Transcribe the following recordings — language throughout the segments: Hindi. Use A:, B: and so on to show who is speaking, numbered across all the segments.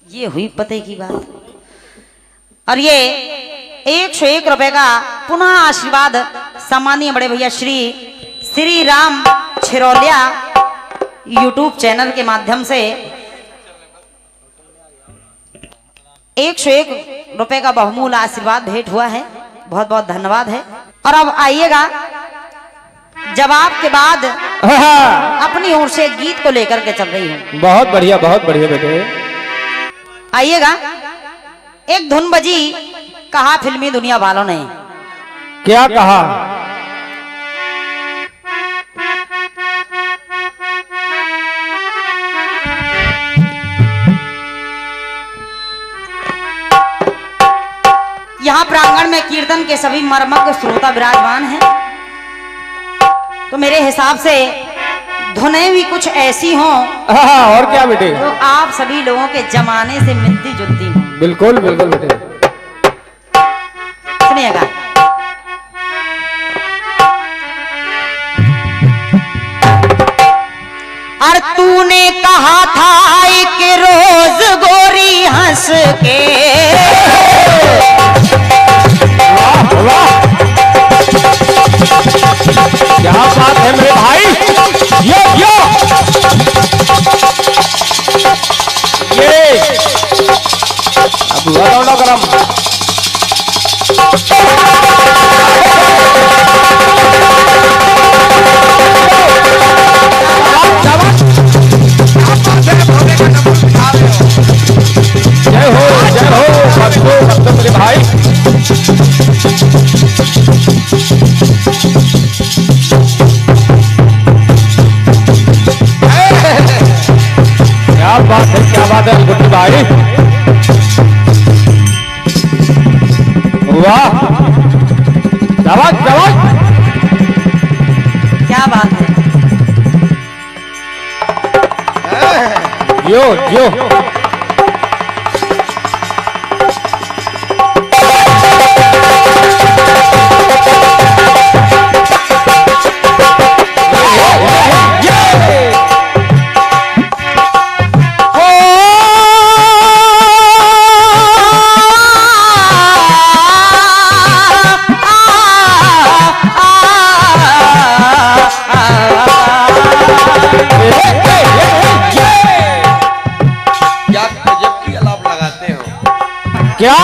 A: ये हुई पते की बात। और ये 101 रुपए का पुनः आशीर्वाद सम्मानीय बड़े भैया श्री राम छिरोलिया यूट्यूब चैनल के माध्यम से 101 रुपए का बहुमूल्य आशीर्वाद भेंट हुआ है। बहुत बहुत धन्यवाद है। और अब आइएगा जवाब के बाद अपनी ओर से गीत को लेकर के चल रही हूँ।
B: बहुत बढ़िया बेटे।
A: आइएगा, एक धुन बजी, कहा फिल्मी दुनिया वालों ने।
B: क्या कहा?
A: यहाँ प्रांगण में कीर्तन के सभी मर्मज्ञ श्रोता विराजमान हैं, तो मेरे हिसाब से धुनें भी कुछ ऐसी हों
B: और क्या बेटे,
A: तो आप सभी लोगों के जमाने से मिलती जुलती हों।
B: बिल्कुल बिल्कुल बेटे।
A: सुनिएगा। और तूने कहा था एक रोज गोरी हंस के,
B: क्या बात है मेरे भाई, यो ये अब लौटा गरम। जय हो भक्तों मेरे भाई। क्या बात है गुड्डी भाई, वाह जवाब
A: क्या बात है।
B: यो क्या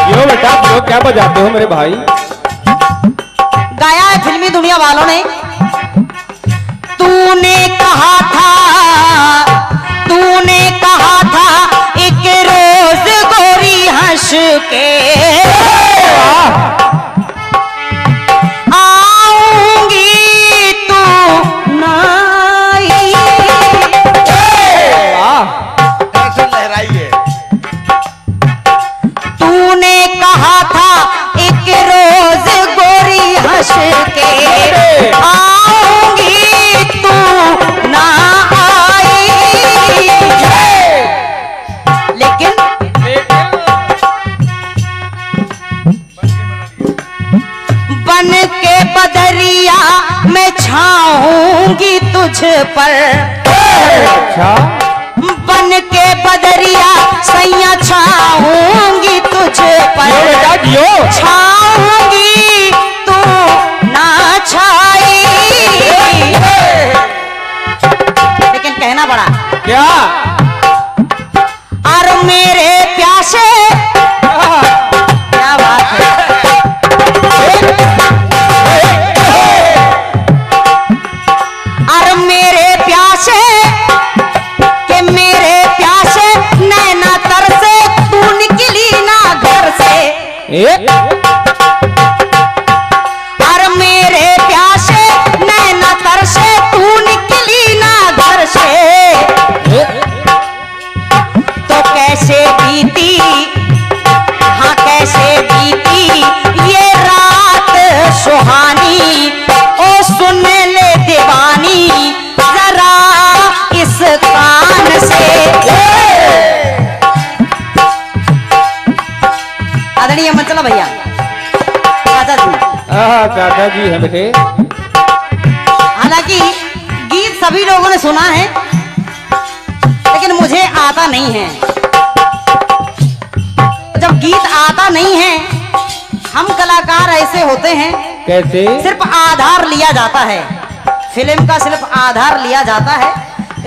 B: यो बेटा यो क्या बजाते हो मेरे भाई?
A: गाया है फिल्मी दुनिया वालों ने। तूने कहा था एक रोज गोरी हंस के आऊंगी तू नहीं।
C: लहराइए।
A: तूने कहा था एक रोज गोरी हंस के आऊंगी तू ना आई, लेकिन बन के बदरिया मैं छाऊंगी तुझ पर।
B: अच्छा,
A: बन के बदरिया सैया छाऊंगी तुझ पर, छाऊंगी तू ना छाई। लेकिन कहना पड़ा
B: क्या?
A: और मेरे प्यासे, क्या बात है, और मेरे प्यासे के मेरे प्यासे नैना तरसे तू निकली ना घर से। और मेरे प्यासे नैना तरसे तू निकली ना घर से, तो कैसे बीती, हाँ कैसे बीती ये रात सुहानी। ओ सुन ले दीवानी जरा इस कान से। आदरणीय मंचला भैया, दादाजी
B: है बेटे।
A: हालांकि गीत सभी लोगों ने सुना है, लेकिन मुझे आता नहीं है। जब गीत आता नहीं है, हम कलाकार ऐसे होते हैं,
B: कैसे?
A: सिर्फ आधार लिया जाता है, फिल्म का सिर्फ आधार लिया जाता है,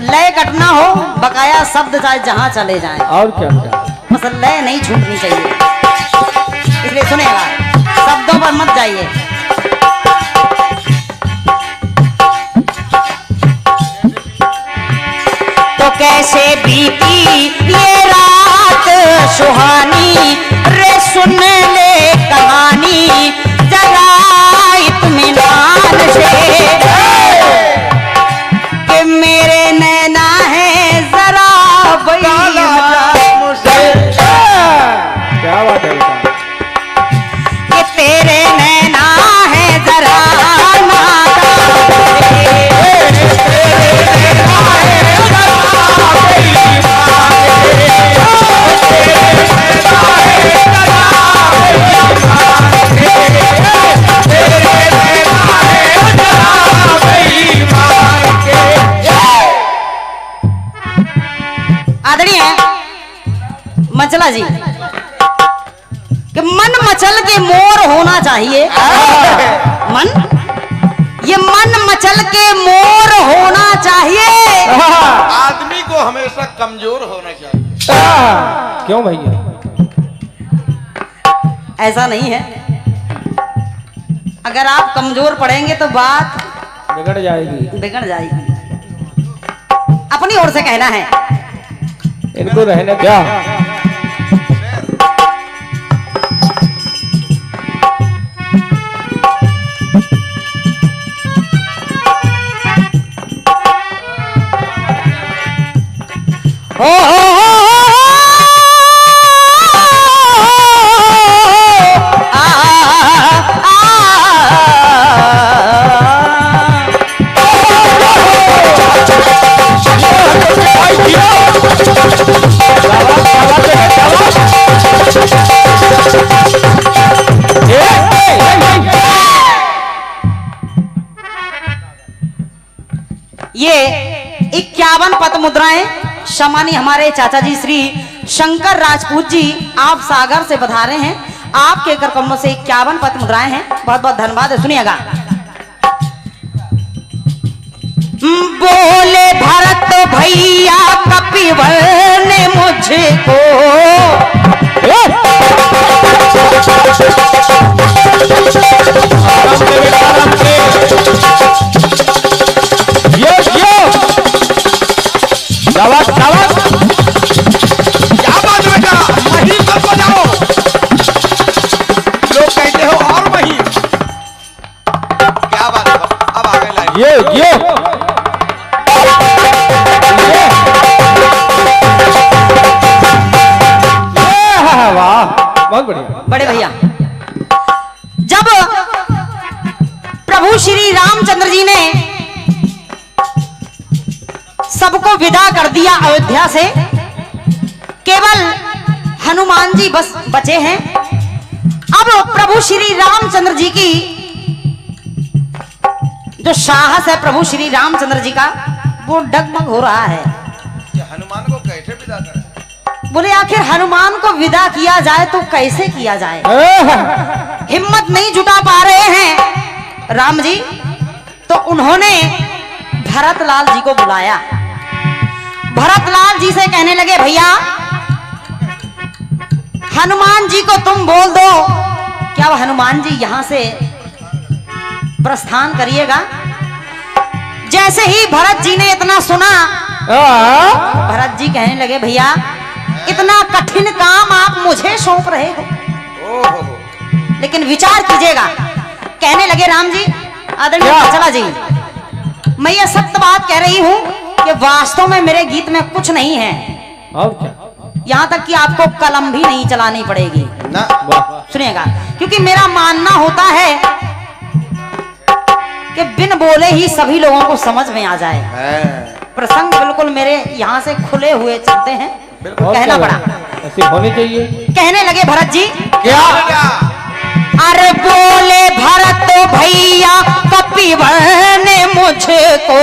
A: लय कटना हो, बकाया शब्द चाहे जहां चले जाएं,
B: और क्या क्या?
A: बस लय नहीं छूटनी चाहिए। इसलिए सुनेगा, शब्दों पर मत जाइए। तो कैसे बीती ये रात सुहानी, रे सुन ले कहानी जरा इत्मीनान से, कि मेरे नैना है जरा
B: क्या बात है बेटा?
A: कि तेरे नैना है जरा आदरणीय मचला जी, कि मन मचल के मोर होना चाहिए। मन, ये मन मचल के मोर होना चाहिए।
C: आदमी को हमेशा कमजोर होना चाहिए।
B: क्यों भैया?
A: ऐसा नहीं है, अगर आप कमजोर पड़ेंगे तो बात
B: बिगड़ जाएगी।
A: बिगड़ जाएगी। अपनी ओर से कहना है,
B: इनको रहने क्या?
A: ये 51 पद मुद्राएं सम्मानी हमारे चाचा जी श्री शंकर राजपूत जी आप सागर से बधारे हैं। आपके कर कमलों से 51 पद मुद्राएं हैं। बहुत बहुत धन्यवाद है। सुनिएगा। बोले भरत भैया कपिवर ने मुझको
C: क्या बात बेटा, मही मत बजाओ, लोग कहते हो और मही। क्या बात है, अब आगे लाइन।
B: ये वाह, बहुत बढ़िया।
A: बड़े भैया, जब प्रभु श्री रामचंद्र जी ने सबको विदा कर दिया अयोध्या से, केवल हनुमान जी बस बचे हैं। अब प्रभु श्री रामचंद्र जी की जो साहस है प्रभु श्री रामचंद्र जी का, वो डगमग हो रहा है।
C: ये हनुमान को कैसे विदा करें?
A: बोले आखिर हनुमान को विदा किया जाए तो कैसे किया जाए? हिम्मत नहीं जुटा पा रहे हैं राम जी, तो उन्होंने भरतलाल जी को बुलाया। भरतलाल जी से कहने लगे, भैया हनुमान जी को तुम बोल दो, क्या वो हनुमान जी यहां से प्रस्थान करिएगा। जैसे ही भरत जी ने इतना सुना, भरत जी कहने लगे, भैया इतना कठिन काम आप मुझे सौंप रहे हो,
C: ओहो,
A: लेकिन विचार कीजिएगा। कहने लगे, राम जी, आदरणीय चला जी, मैं ये सत्य बात कह रही हूं कि वास्तव में मेरे गीत में कुछ नहीं है,
B: और क्या?
A: यहां तक कि आपको कलम भी नहीं चलानी पड़ेगी।
C: ना
A: सुनिएगा, क्योंकि मेरा मानना होता है कि बिन बोले ही सभी लोगों को समझ में आ जाए।
C: है,
A: प्रसंग बिल्कुल मेरे यहाँ से खुले हुए चलते हैं,
B: और
A: कहना
B: क्या?
A: पड़ा।
B: ऐसी होनी चाहिए।
A: कहने लगे भरत जी,
C: क्या?
A: अरे बोले भरत भैया कपिवर ने मुझको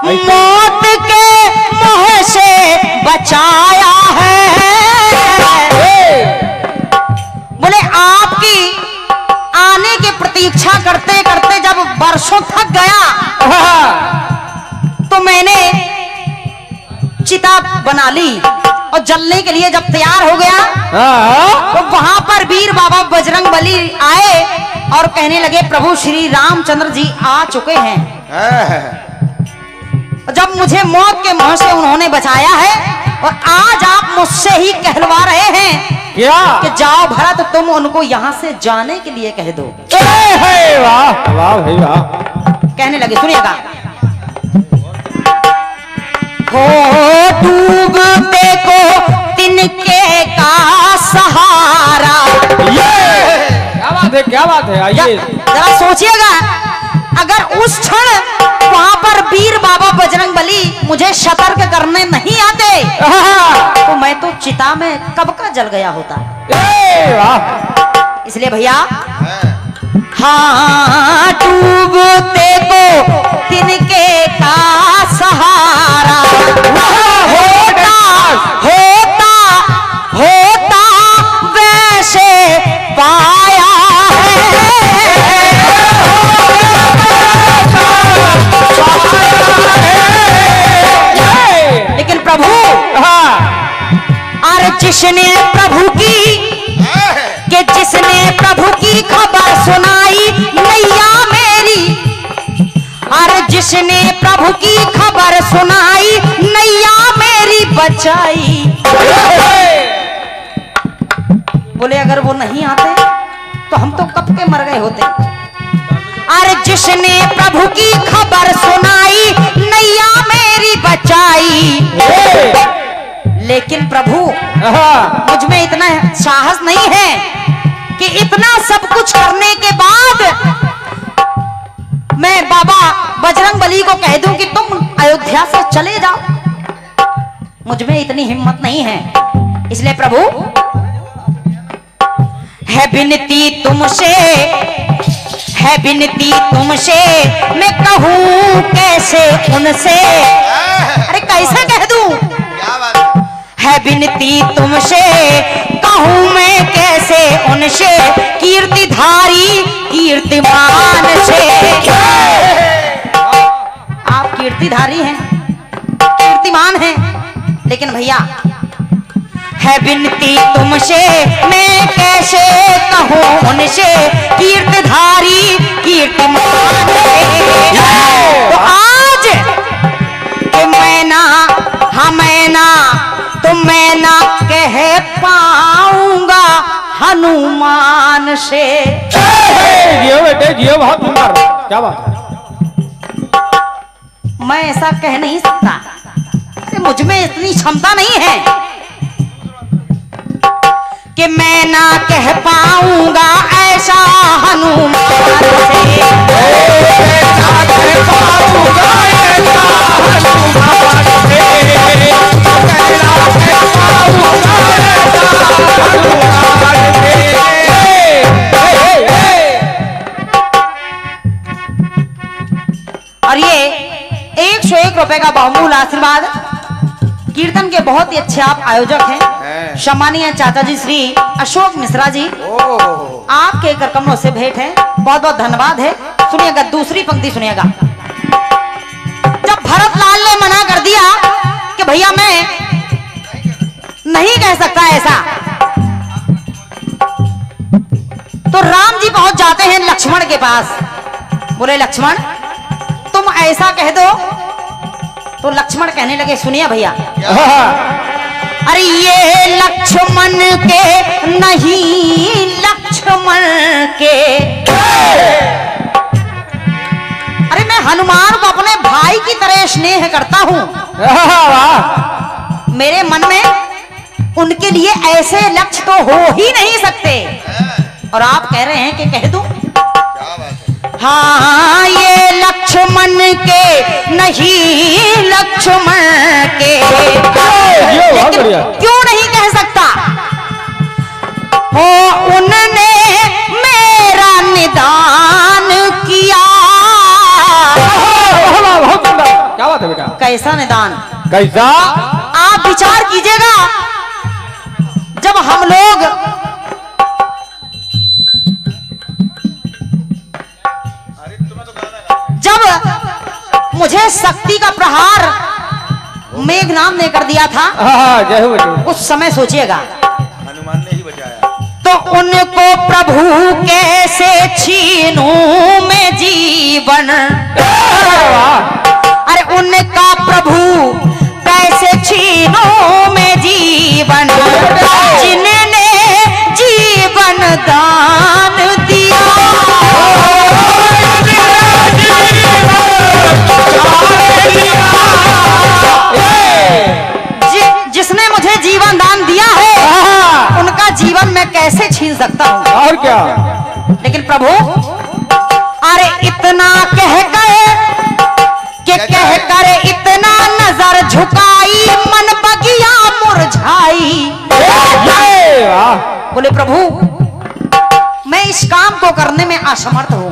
A: मौत के मुंह से बचाया है। बोले आपकी आने की प्रतीक्षा करते करते जब वर्षों थक गया तो मैंने चिता बना ली और जलने के लिए जब तैयार हो गया तो वहां पर वीर बाबा बजरंग बली आए और कहने लगे प्रभु श्री रामचंद्र जी आ चुके हैं। जब मुझे मौत के मुंह से उन्होंने बचाया है और आज आप मुझसे ही कहलवा रहे हैं
B: क्या
A: कि जाओ भरत तुम उनको यहाँ से जाने के लिए कह दो।
B: वाह वाह भाई वाह।
A: कहने लगे सुनिएगा, हो डूबते को तिनके का सहारा।
B: क्या बात है आइए
A: जरा सोचिएगा, अगर उस क्षण वहां पर वीर बाबा बजरंग बली मुझे सतर्क करने नहीं आते तो मैं तो चिता में कब का जल गया होता। इसलिए भैया हाँ डूबते को तिनके का सहारा होता होता होता वैसे पाया है। लेकिन प्रभु अरे जिसने प्रभु की खबर सुनाई नैया मेरी, अरे जिसने प्रभु की खबर सुनाई नैया मेरी बचाई। बोले अगर वो नहीं आते तो हम तो कब के मर गए होते। अरे जिसने प्रभु की खबर सुनाई नैया मेरी बचाई। लेकिन प्रभु मुझ में इतना साहस नहीं है कि इतना सब कुछ करने के बाद मैं बाबा बजरंग बली को कह दूं कि तुम अयोध्या से चले जाओ। मुझ में इतनी हिम्मत नहीं है। इसलिए प्रभु है विनती तुमसे, है विनती तुमसे मैं कहूं कैसे उनसे। अरे कैसे कह दूं, है विनती तुमसे कहूं मैं कैसे उनसे, कीर्तिधारी कीर्तिमान से। आप कीर्तिधारी हैं, कीर्तिमान हैं, लेकिन भैया है विनती तुमसे मैं कैसे कहूं उनसे, कीर्तिधारी कीर्तिमान से। तो आज कि मैं ना तो मैं ना कह पाऊंगा हनुमान से।
B: जियो बेटे जियो, बहुत सुंदर, क्या बात है।
A: मैं ऐसा कह नहीं सकता, मुझ में इतनी क्षमता नहीं है कि मैं ना कह पाऊंगा ऐसा हनुमान से। और ये 101 रुपए का बहुमूल्य आशीर्वाद कीर्तन के बहुत ही अच्छे आप आयोजक हैं, सम्मानीय चाचा जी श्री अशोक मिश्रा जी, आपके कर कमलों से भेंट है। बहुत बहुत धन्यवाद है। सुनिएगा दूसरी पंक्ति सुनिएगा। जब भरत लाल ने मना कर दिया कि भैया मैं नहीं कह सकता ऐसा, तो राम जी पहुंच जाते हैं लक्ष्मण के पास। बोले लक्ष्मण तुम ऐसा कह दो। तो लक्ष्मण कहने लगे सुनिए भैया, अरे ये लक्ष्मण के नहीं लक्ष्मण के, अरे मैं हनुमान को अपने भाई की तरह स्नेह करता हूं। मेरे मन में उनके लिए ऐसे लक्ष्य तो हो ही नहीं सकते, और आप कह रहे हैं कि कह दूं। हाँ ये लक्ष्मण के नहीं लक्ष्मण के, लेकिन क्यों नहीं कह सकता हो उन कैसा निदान।
B: कैसा?
A: आप विचार कीजिएगा, जब हम लोग जब मुझे शक्ति का प्रहार मेघनाद ने कर दिया था,
B: हाँ जय हो बेटे।
A: उस समय सोचिएगा
C: हनुमान ने ही बचाया।
A: तो उनको प्रभु कैसे छीनूं मैं जीवन। अरे उनका प्रभु कैसे छीनूं मैं जीवन, जिन्होंने जीवन दान दिया। जिसने मुझे जीवन दान दिया है, उनका जीवन मैं कैसे छीन सकता हूँ।
B: और क्या?
A: लेकिन प्रभु अरे इतना कह गए कि कह करे इतना नजर झुकाई, मन बगिया मुरझाई। बोले प्रभु मैं इस काम को करने में असमर्थ हूँ।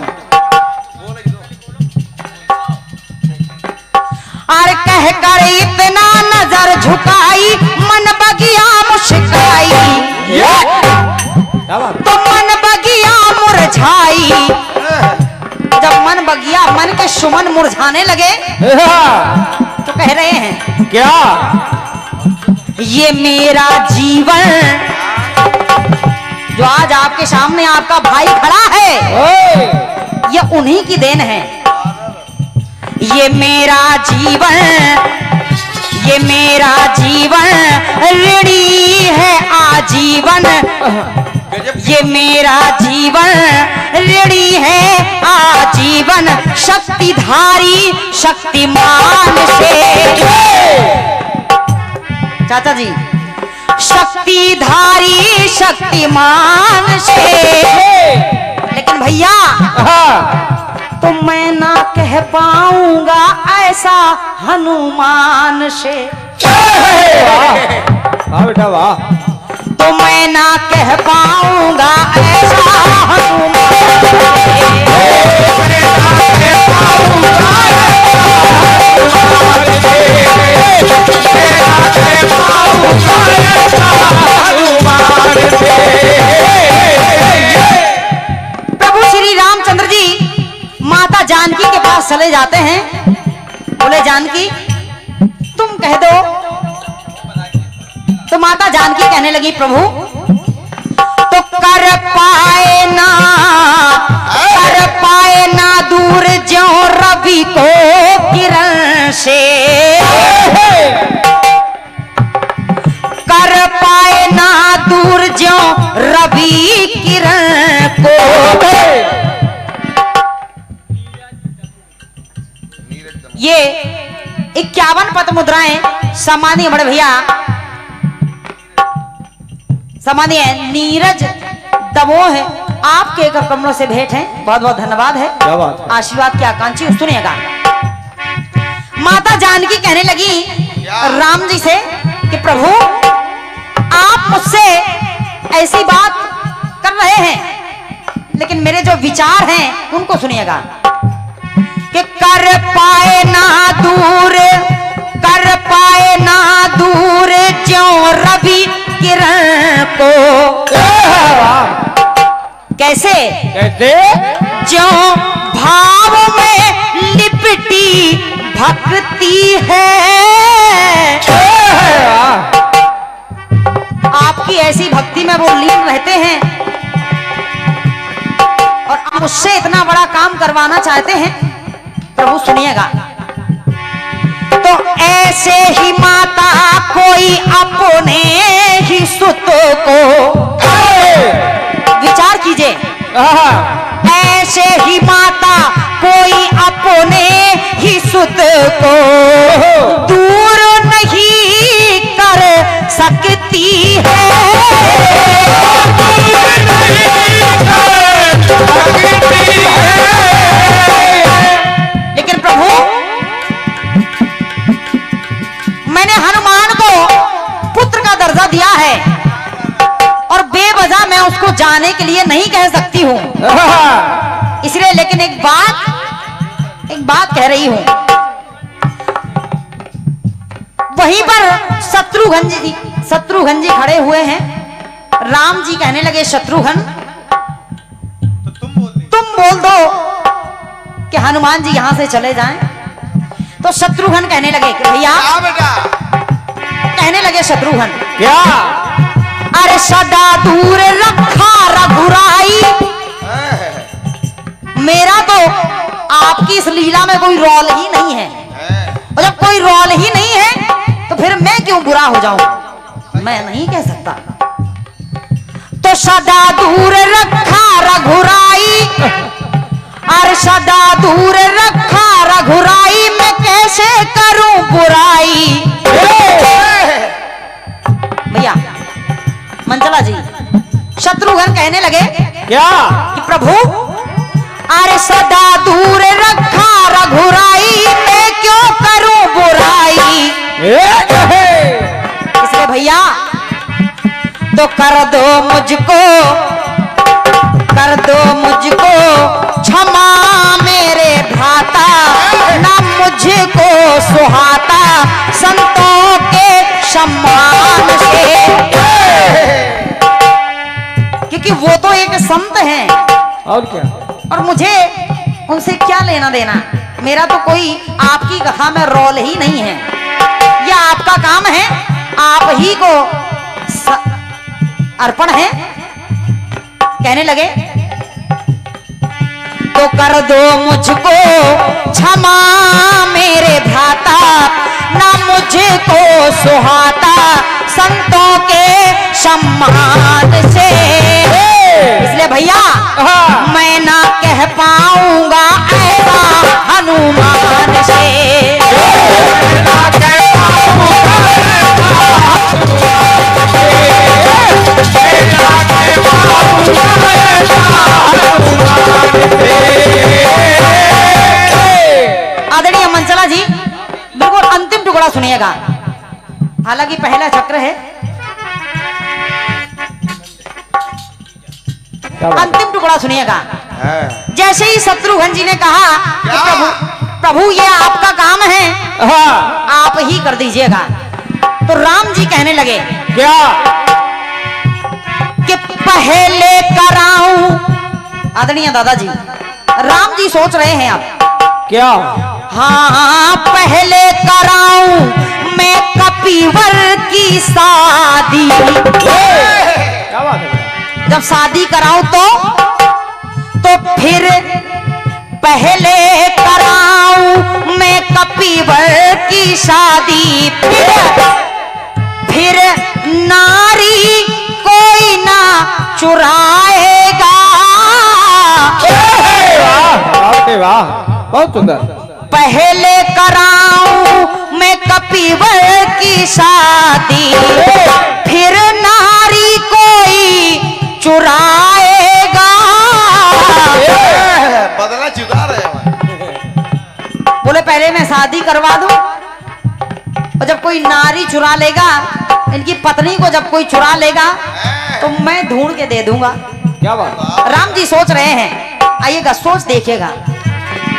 A: अरे कह कर इतना नजर झुकाई, मन बगिया मुस्काई, तो मन बगिया मुरझाई। जब मन बगिया, मन के सुमन मुरझाने लगे, तो कह रहे हैं
B: क्या?
A: ये मेरा जीवन, जो आज आपके सामने आपका भाई खड़ा है, ये उन्हीं की देन है। ये मेरा जीवन, ये मेरा जीवन ऋणी है आजीवन। ये मेरा जीवन ऋणी है आजीवन, शक्तिधारी शक्तिमान से। चाचा जी, शक्तिधारी शक्तिमान से। लेकिन भैया तो मैं ना कह पाऊंगा ऐसा हनुमान से।
B: वाह बेटा वाह।
A: तो मैं ना कह पाऊंगा ऐसा हनुमान प्रभु श्री रामचंद्र जी माता जानकी के पास चले जाते हैं। बोले जानकी तुम कह दो। तो माता जानकी कहने लगी प्रभु तो कर पाए ना दूर ज्यों रवि को किरण से। कर पाए ना दूर ज्यों रवि किरण को। ये 51 पद मुद्राएं सामान्य बड़े भैया, सामान्य नीरज दमोह है आपके कर कमलों से भेंट है। बहुत बहुत धन्यवाद है।
B: क्या बात है?
A: आशीर्वाद की आकांक्षी सुनिएगा। माता जानकी कहने लगी राम जी से कि प्रभु आप मुझसे ऐसी बात कर रहे हैं, लेकिन मेरे जो विचार हैं उनको सुनिएगा कि कर पाए ना दूर ज्यों रवि किरण को। कैसे?
B: कैसे?
A: ज्यों भाव में लिपटी भक्ति है। आपकी ऐसी भक्ति में वो लीन रहते हैं और आप उससे इतना बड़ा काम करवाना चाहते हैं। प्रभु सुनिएगा, तो ऐसे ही माता कोई अपने ही सुत को। विचार कीजिए, ऐसे ही माता कोई अपने ही सुत को दूर नहीं कर सकती है। लेकिन प्रभु मैंने हनुमान को पुत्र का दर्जा दिया है और बेवजह मैं उसको जाने के लिए नहीं कह सकती हूँ, इसलिए लेकिन एक बात कह रही हूँ। वहीं पर शत्रुघ्न जी खड़े हुए हैं। राम जी कहने लगे शत्रुघ्न
C: तो
A: तुम बोल दो कि हनुमान जी यहां से चले जाएं। तो शत्रुघ्न कहने लगे कि भैया,
C: क्या बेटा?
A: कहने लगे शत्रुघ्न,
B: क्या?
A: अरे सदा दूर रखा रघुराई, मेरा तो आपकी इस लीला में कोई रोल ही नहीं है, और जब कोई रोल ही नहीं है तो फिर मैं क्यों बुरा हो जाऊं? मैं नहीं कह सकता। तो सदा दूर रखा रघुराई, अरे सदा दूर रखा रघुराई, मैं कैसे करूं बुराई। भैया मंचला जी, शत्रुघ्न कहने लगे
B: क्या?
A: कि प्रभु, अरे सदा दूर रखा रघुराई, मैं क्यों करूं बुराई। इसलिए भैया तो कर दो मुझको क्षमा मेरे भ्राता, ना मुझको सुहाता संतों के सम्मान से। क्योंकि वो तो एक संत हैं
B: और क्या?
A: और मुझे उनसे क्या लेना देना। मेरा तो कोई आपकी कथा में रोल ही नहीं है। यह आपका काम है, आप ही को अर्पण है। कहने लगे तो कर दो मुझको क्षमा मेरे भ्राता, ना मुझको सुहाता संतों के सम्मान से। इसलिए भैया मैं ना कह पाऊंगा ऐसा हनुमान से। आदरणीय मंचला जी, बिल्कुल अंतिम टुकड़ा सुनिएगा। हालांकि पहला चक्र है, अंतिम टुकड़ा सुनिएगा। जैसे ही शत्रुघ्न जी ने कहा कि प्रभु ये आपका काम है, आप ही कर दीजिएगा, तो राम जी कहने लगे
B: क्या?
A: कि पहले कराऊं। आदरणीय दादाजी, राम जी सोच रहे हैं आप
B: क्या?
A: हाँ, पहले कराऊं मैं कपिवर की शादी।
B: क्या बात है?
A: जब शादी कराऊं तो फिर पहले कराऊं मैं कपिवर की शादी, फिर नारी कोई ना चुराएगा।
B: वाह वाह, बहुत सुंदर।
A: पहले कराऊं मैं कपिवर की शादी, फिर नारी कोई चुराएगा।
C: बदला चुका रहे
A: बोले पहले मैं शादी करवा दूं, और जब कोई नारी चुरा लेगा, इनकी पत्नी को जब कोई चुरा लेगा तो मैं ढूंढ के दे दूंगा।
B: क्या बात?
A: राम जी सोच रहे हैं, आइएगा सोच देखिएगा।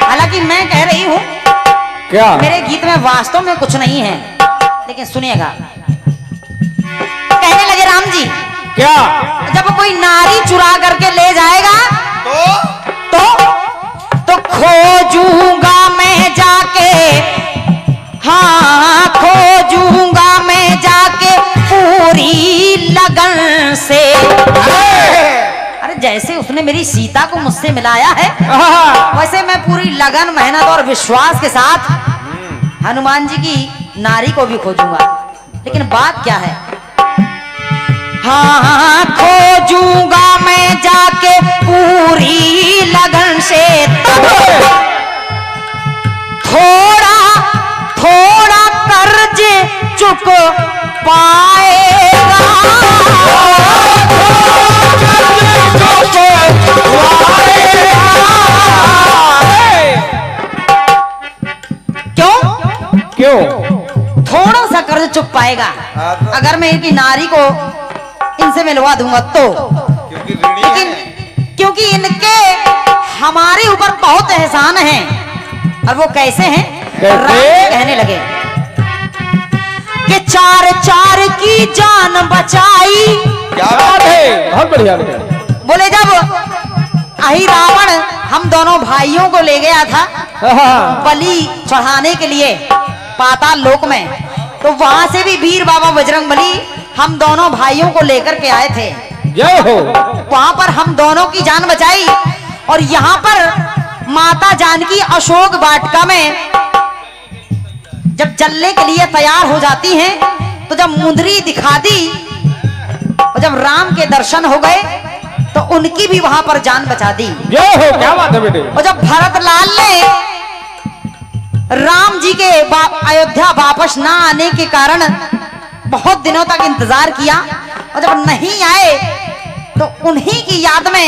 A: हालांकि मैं कह रही हूं
B: क्या?
A: मेरे गीत में वास्तव में कुछ नहीं है, लेकिन सुनिएगा। कहने लगे राम जी,
B: क्या?
A: जब कोई नारी चुरा करके ले जाएगा तो खोजूंगा मैं जाके, हाँ खोजूंगा मैं जाके पूरी लगन से। अरे जैसे उसने मेरी सीता को मुझसे मिलाया है, वैसे मैं पूरी लगन, मेहनत और विश्वास के साथ हनुमान जी की नारी को भी खोजूंगा। लेकिन बात क्या है? हाँ खोजूंगा मैं जाके पूरी लगन से, थोड़ा थोड़ा कर्ज चुक पाएगा।
B: क्यों?
A: थोड़ा सा कर्ज चुक पाएगा अगर मैं इनकी नारी को इनसे मिलवा दूंगा तो।
C: क्योंकि ऋणी
A: लेकिन
C: है।
A: क्योंकि इनके हमारे ऊपर बहुत एहसान है। और वो कैसे हैं?
B: कैसे?
A: राम कहने लगे कि चार चार की जान बचाई।
C: क्या
B: बात
C: बात है?
B: है, बहुत बढ़िया बेटा।
A: बोले जब अहि रावण हम दोनों भाइयों को ले गया था
B: हाँ,
A: बलि चढ़ाने के लिए पाताल लोक में, तो वहां से भी वीर बाबा बजरंगबली हम दोनों भाइयों को लेकर के आए थे।
B: जय हो।
A: वहां पर हम दोनों की जान बचाई और यहाँ पर माता जानकी अशोक वाटिका में जब जलने के लिए तैयार हो जाती हैं, तो जब मुंदरी दिखा दी और जब राम के दर्शन हो गए तो उनकी भी वहां पर जान बचा दी।
B: जय हो, क्या बात है बेटे।
A: और जब भरत लाल ने राम जी के अयोध्या वापस ना आने के कारण बहुत दिनों तक इंतजार किया और जब नहीं आए तो उन्हीं की याद में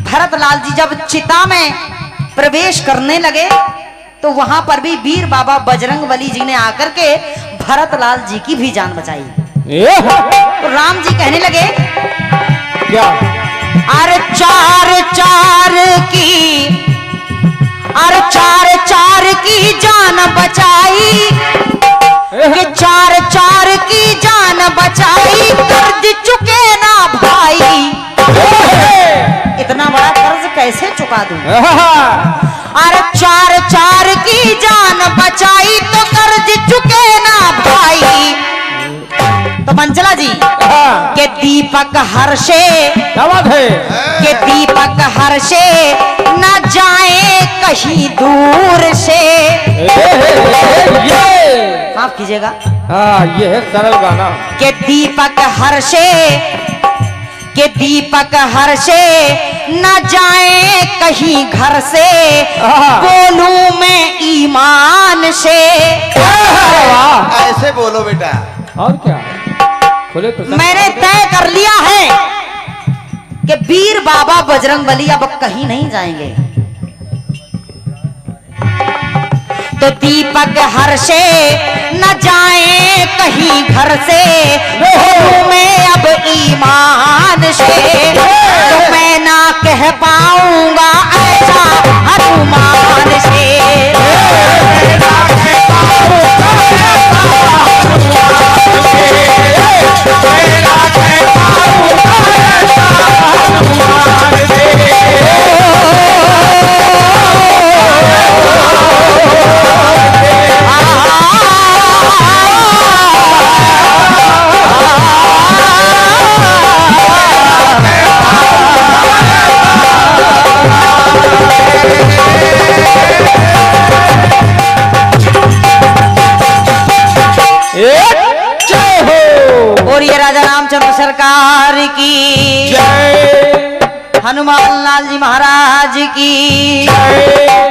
A: भरत लाल जी जब चिता में प्रवेश करने लगे तो वहां पर भी वीर बाबा बजरंगबली जी ने आकर के भरत लाल जी की भी जान बचाई। तो राम जी कहने लगे
B: क्या?
A: अरे चार चार की जान बचाई, कि चार चार की जान बचाई, कर्ज चुके ना भाई। इतना बड़ा कर्ज कैसे चुका दूं? अरे चार चार की जान बचाई तो कर्ज चुके ना भाई। तो मंचला जी के दीपक हर्षे,
B: क्या बात है?
A: के दीपक हर्षे न जाए कहीं दूर से।
B: ये
A: माफ कीजिएगा।
B: हाँ, ये है सरल गाना।
A: के दीपक हर्षे न जाए कहीं घर से, बोलूं मैं ईमान से।
B: वाह,
C: ऐसे बोलो बेटा।
B: और क्या? खुले तो
A: मैंने तय कर लिया है कि वीर बाबा बजरंगबली अब कहीं नहीं जाएंगे। तो दीपक हर्षे न जाए कहीं घर से, मैं अब ईमान से। तो मैं ना कह पाऊंगा ऐसा हनुमान से।
B: जय हो।
A: और ये राजा रामचंद्र सरकार की
B: जय,
A: हनुमान लाल जी महाराज की
B: जय।